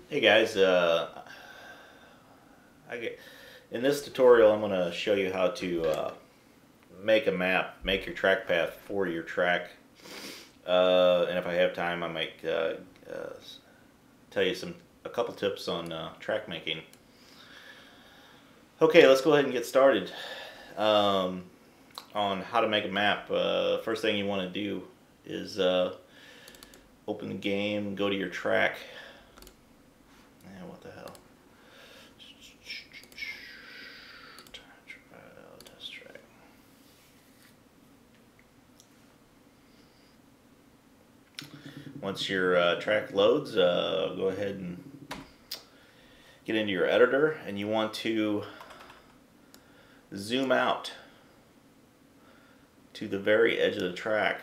Hey guys, in this tutorial I'm going to show you how to make a map, make your track path for your track, and if I have time I might tell you a couple tips on track making. Okay, let's go ahead and get started on how to make a map. First thing you want to do is open the game, go to your track. What the hell? Test track. Once your track loads, go ahead and get into your editor, and you want to zoom out to the very edge of the track.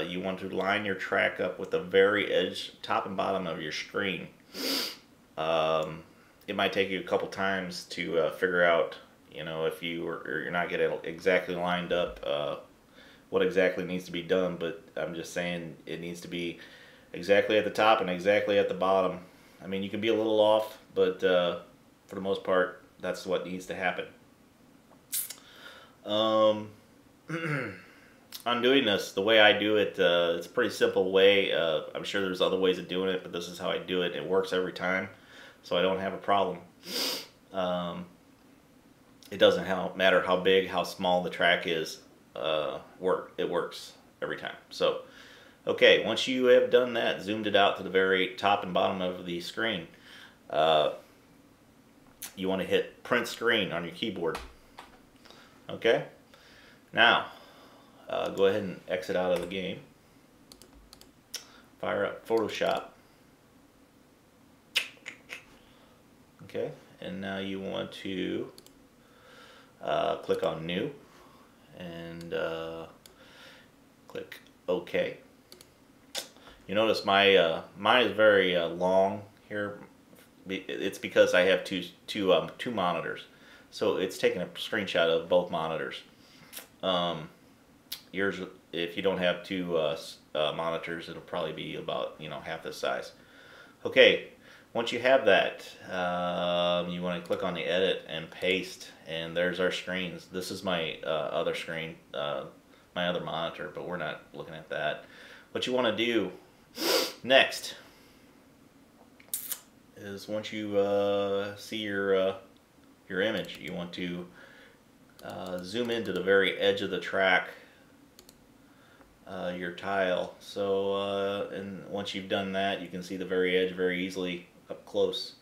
You want to line your track up with the very edge, top and bottom of your screen. It might take you a couple times to figure out, if you're not getting exactly lined up, what exactly needs to be done. But I'm just saying it needs to be exactly at the top and exactly at the bottom. I mean, you can be a little off, but for the most part, that's what needs to happen. On doing this, the way I do it, it's a pretty simple way. I'm sure there's other ways of doing it, but this is how I do it. It works every time, so I don't have a problem. It doesn't matter how big, how small the track is. It works every time. So, okay, once you have done that, zoomed it out to the very top and bottom of the screen, you want to hit print screen on your keyboard. Okay, now go ahead and exit out of the game. Fire up Photoshop. Okay, and now you want to click on New and click OK. You notice mine is very long here. It's because I have two monitors, so it's taking a screenshot of both monitors. Yours, if you don't have two monitors, it'll probably be about half this size. Okay, once you have that, you want to click on the edit and paste, and there's our screens. This is my other screen, my other monitor, but we're not looking at that. What you want to do next is once you see your image, you want to zoom into the very edge of the track, your tile. So and once you've done that, you can see the very edge very easily up close.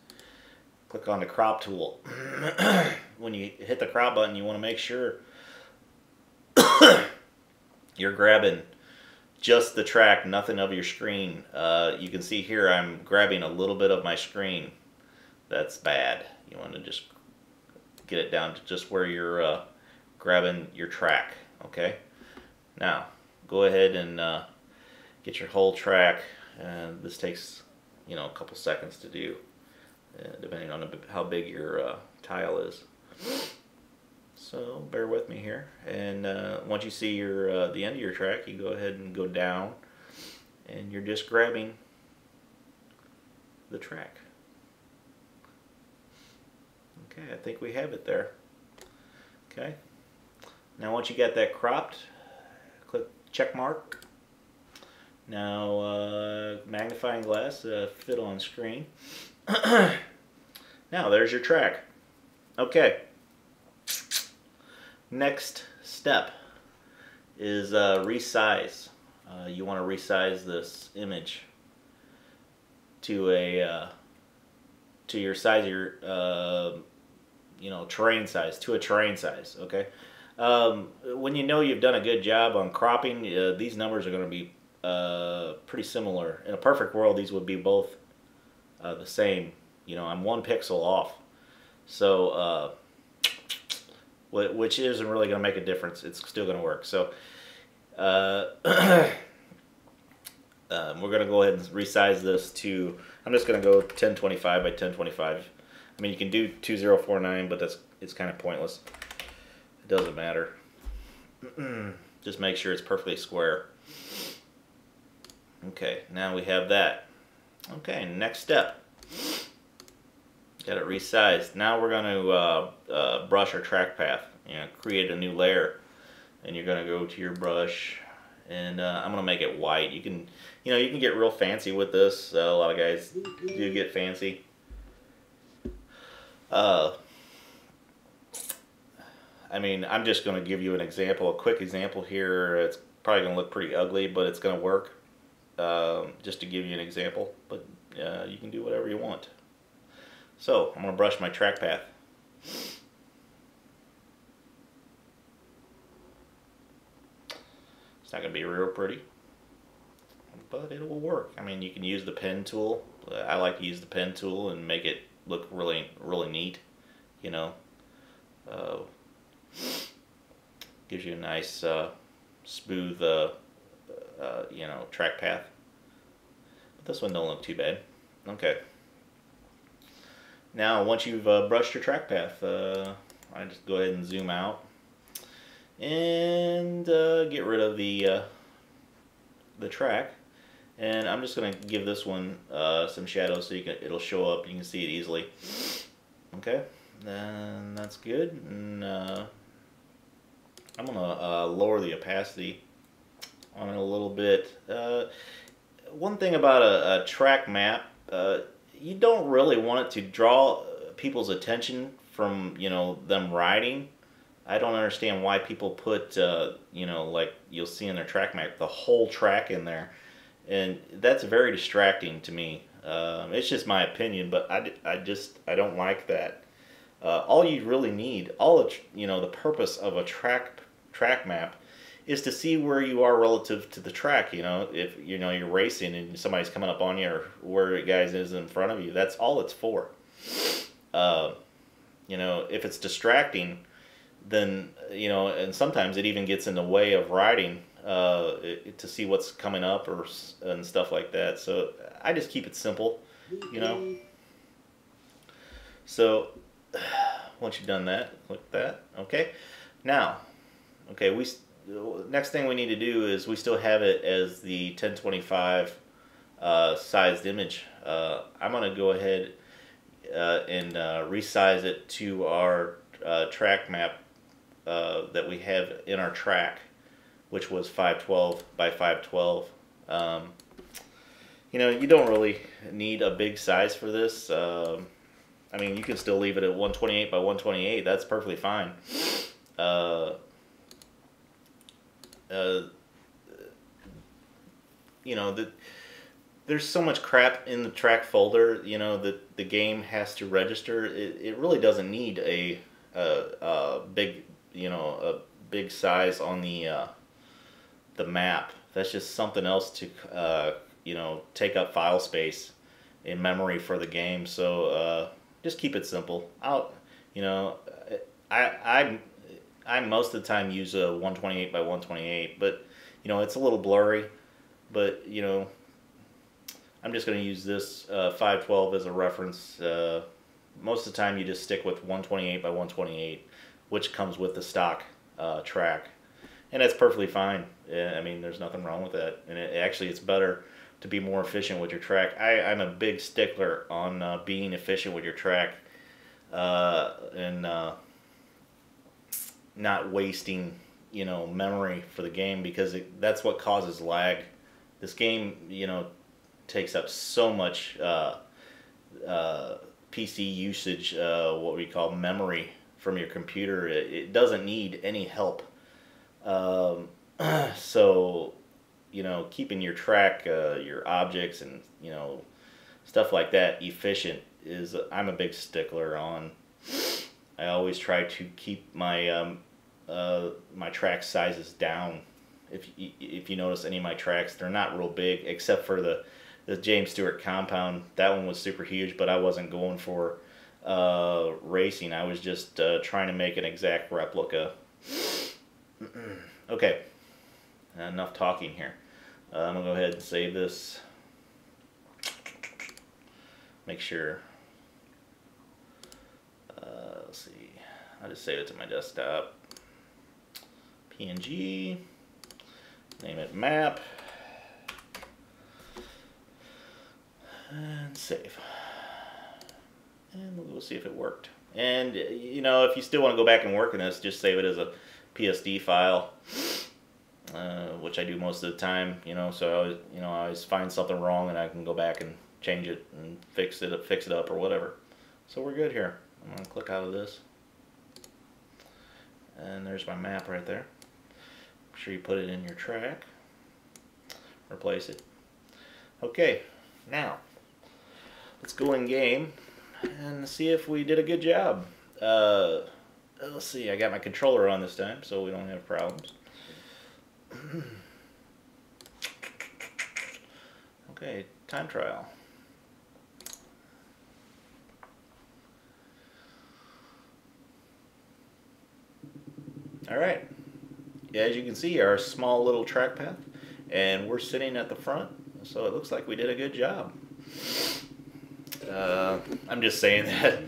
Click on the crop tool. When you hit the crop button, you want to make sure you're grabbing just the track, nothing of your screen. You can see here I'm grabbing a little bit of my screen. That's bad. You want to just get it down to just where you're grabbing your track. Okay, now go ahead and get your whole track, and this takes a couple seconds to do, depending on how big your tile is. So bear with me here, and once you see the end of your track, you go ahead and go down, and you're just grabbing the track. Okay, I think we have it there. Okay, now once you get that cropped, click check mark. Now magnifying glass, fit on screen. Now there's your track. Okay, next step is resize. You want to resize this image to your size, terrain size, to a terrain size. Okay, when you've done a good job on cropping, these numbers are going to be pretty similar. In a perfect world, these would be both the same. I'm 1 pixel off, so which isn't really going to make a difference. It's still going to work. So we're going to go ahead and resize this to, I'm just going to go 1025 by 1025. I mean, you can do 2049, but it's kind of pointless. It doesn't matter. Just make sure it's perfectly square. Okay, now we have that. Okay, next step. Got it resized. Now we're going to brush our track path. Create a new layer, and you're going to go to your brush, and I'm going to make it white. You can get real fancy with this. A lot of guys do get fancy. I mean, I'm just going to give you an example, a quick example here. It's probably going to look pretty ugly, but it's going to work. Just to give you an example, but you can do whatever you want. So I'm going to brush my track path. It's not going to be real pretty, but it will work. I mean, you can use the pen tool. I like to use the pen tool and make it look really, really neat. Gives you a nice, smooth, track path. But this one don't look too bad. Okay. Now, once you've brushed your track path, I just go ahead and zoom out and get rid of the track. And I'm just going to give this one some shadow so it'll show up. You can see it easily. Okay, then that's good. And I'm going to lower the opacity on it a little bit. One thing about a track map, you don't really want it to draw people's attention from them riding. I don't understand why people put like you'll see in their track map the whole track in there, and that's very distracting to me. It's just my opinion, but I don't like that. All you really need, the purpose of a track map is to see where you are relative to the track. If you're racing and somebody's coming up on you, or where it guys is in front of you, that's all it's for. If it's distracting, then and sometimes it even gets in the way of riding to see what's coming up and stuff like that. So I just keep it simple. So once you've done that, click that. Okay. Now, next thing we need to do is we still have it as the 1025 sized image. I'm going to go ahead and resize it to our track map that we have in our track, which was 512 by 512. You don't really need a big size for this. I mean, you can still leave it at 128 by 128. That's perfectly fine. There's so much crap in the track folder, that the game has to register. It really doesn't need a big size on the map. That's just something else to take up file space in memory for the game. So just keep it simple. I most of the time use a 128 by 128, but it's a little blurry. But I'm just going to use this 512 as a reference. Most of the time you just stick with 128 by 128, which comes with the stock track, and that's perfectly fine. I mean, there's nothing wrong with that, and actually it's better to be more efficient with your track. I'm a big stickler on being efficient with your track and not wasting memory for the game, because that's what causes lag. This game takes up so much PC usage, what we call memory from your computer. It doesn't need any help. So keeping your track, your objects, and stuff like that efficient is I'm a big stickler on. I always try to keep my my track sizes down. If you notice any of my tracks, they're not real big, except for the James Stewart Compound. That one was super huge, but I wasn't going for racing. I was just trying to make an exact replica. Okay, enough talking here. I'm gonna go ahead and save this. Make sure. Let's see. I'll just save it to my desktop. PNG. Name it map. And save. And we'll see if it worked. And, you know, if you still want to go back and work in this, just save it as a PSD file, which I do most of the time, you know, so I always, I always find something wrong and I can go back and change it and fix it up or whatever. So we're good here. I'm going to click out of this. And there's my map right there. Make sure you put it in your track. Replace it. Okay, now let's go in game and see if we did a good job. Let's see, I got my controller on this time so we don't have problems. Okay, time trial. Alright, as you can see, our small little track path, and we're sitting at the front, so it looks like we did a good job. I'm just saying that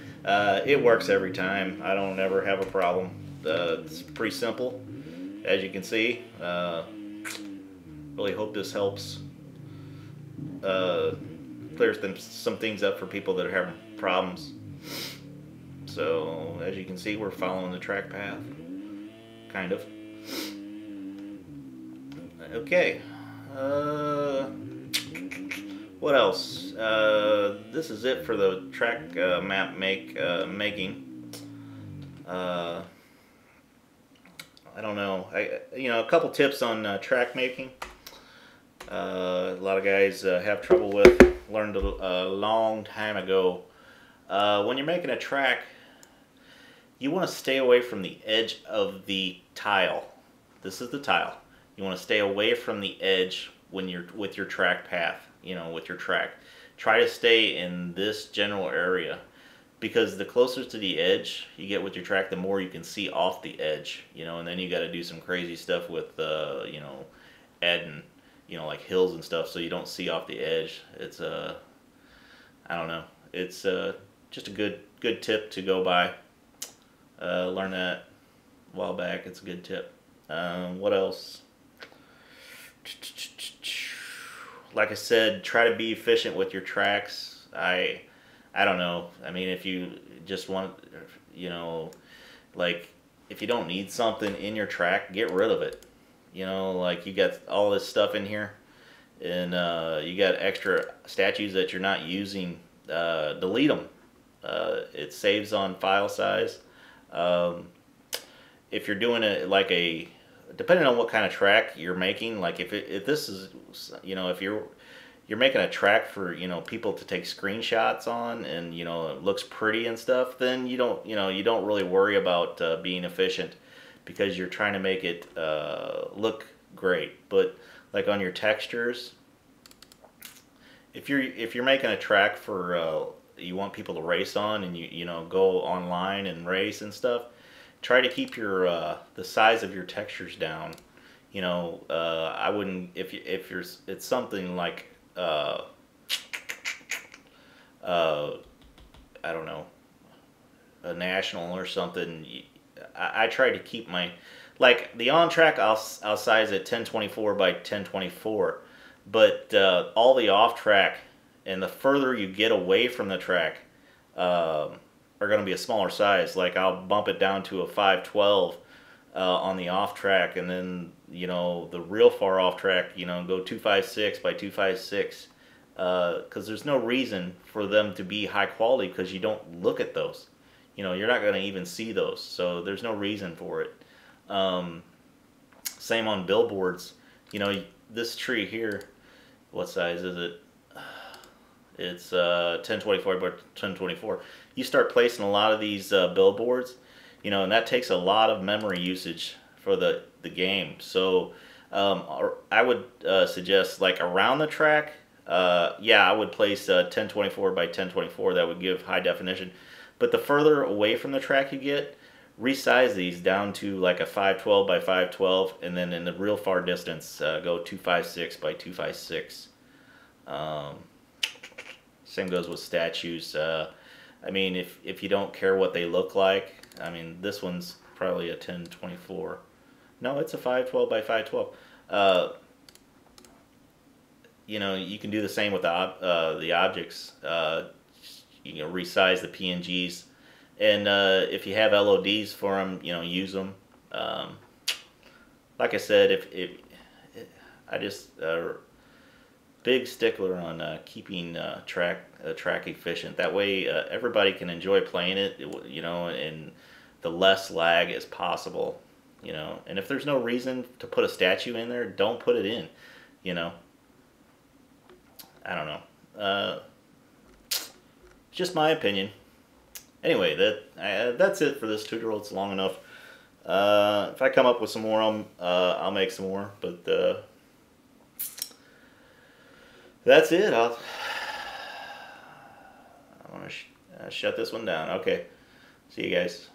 it works every time. I don't ever have a problem. It's pretty simple, as you can see. Really hope this helps clear some things up for people that are having problems. So, as you can see, we're following the track path. Kind of. Okay. What else? This is it for the track map making. I don't know. A couple tips on track making. A lot of guys have trouble with. Learned a long time ago. When you're making a track, you want to stay away from the edge of the tile. This is the tile. You want to stay away from the edge when you're with your track path, with your track. Try to stay in this general area, because the closer to the edge you get with your track, the more you can see off the edge, and then you got to do some crazy stuff with, adding, like hills and stuff so you don't see off the edge. It's, I don't know. It's just a good tip to go by. Learned that a while back. It's a good tip. What else? Like I said, try to be efficient with your tracks. I don't know. I mean, if you just want, like if you don't need something in your track, get rid of it. Like you got all this stuff in here, and you got extra statues that you're not using. Delete them. It saves on file size. If you're doing it like depending on what kind of track you're making, like if this is, if you're making a track for, people to take screenshots on, and, it looks pretty and stuff, then you don't really worry about being efficient, because you're trying to make it look great. But like on your textures, if you're making a track for you want people to race on, and you go online and race and stuff, try to keep your the size of your textures down. I wouldn't, if it's something like I don't know, a national or something. I try to keep like the on track, I'll size it 1024 by 1024, but all the off track, and the further you get away from the track, are going to be a smaller size. Like I'll bump it down to a 512 on the off track, and then the real far off track, go 256 by 256, because there's no reason for them to be high quality, because you don't look at those. You're not going to even see those, so there's no reason for it. Same on billboards. This tree here, what size is it? It's 1024 by 1024. You start placing a lot of these billboards, and that takes a lot of memory usage for the game. So I would suggest, like around the track, yeah, I would place 1024 by 1024. That would give high definition. But the further away from the track you get, resize these down to like a 512 by 512, and then in the real far distance, go 256 by 256. Same goes with statues. I mean, if you don't care what they look like, I mean, this one's probably a 1024. No, it's a 512 by 512. you know, you can do the same with the objects. You can resize the PNGs, and if you have LODs for them, you know, use them. Like I said, if I just big stickler on keeping track efficient. That way, everybody can enjoy playing it. You know, and the less lag as possible. You know, and if there's no reason to put a statue in there, don't put it in. You know, I don't know. Just my opinion. Anyway, that's it for this tutorial. It's long enough. If I come up with some more, I'll make some more. But that's it. I want to shut this one down. Okay. See you guys.